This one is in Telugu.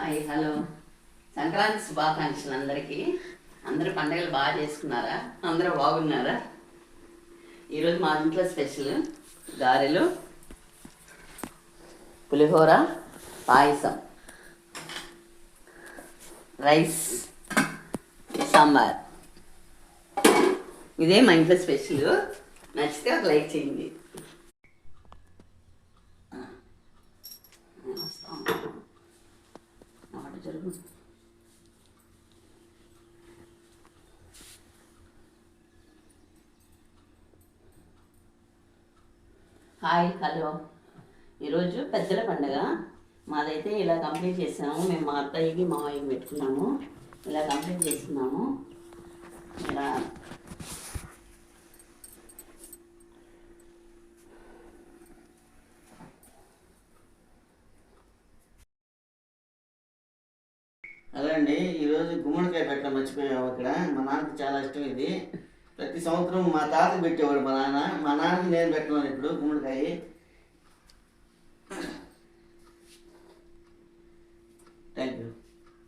హాయ్ హలో సంక్రాంతి శుభాకాంక్షలు అందరికీ. అందరూ పండుగలు బాగా చేసుకున్నారా? అందరూ బాగున్నారా? ఈరోజు మా ఇంట్లో స్పెషల్ గారెలు, పులిహోర, పాయసం, రైస్, సాంబార్. ఇదే మా ఇంట్లో స్పెషల్. నచ్చితే ఒక లైక్ చేయండి. జరుగు. Hi hello. ఈరోజు పెద్దల పండుగ మాదైతే ఇలా కంప్లీట్ చేసాము. మేము మా అత్తయ్యకి మావయ్యకి పెట్టుకున్నాము. ఇలా కంప్లీట్ చేసుకున్నాము. ఇలా హలో అండి. ఈరోజు గుమ్మడికాయ పెట్టడం మర్చిపోయాము. ఇక్కడ మా నాన్నకి చాలా ఇష్టం ఇది. ప్రతి సంవత్సరం మా తాతకు పెట్టేవాడు మా నాన్నకి నేను పెట్టినాను ఇప్పుడు గుమ్మడికాయ.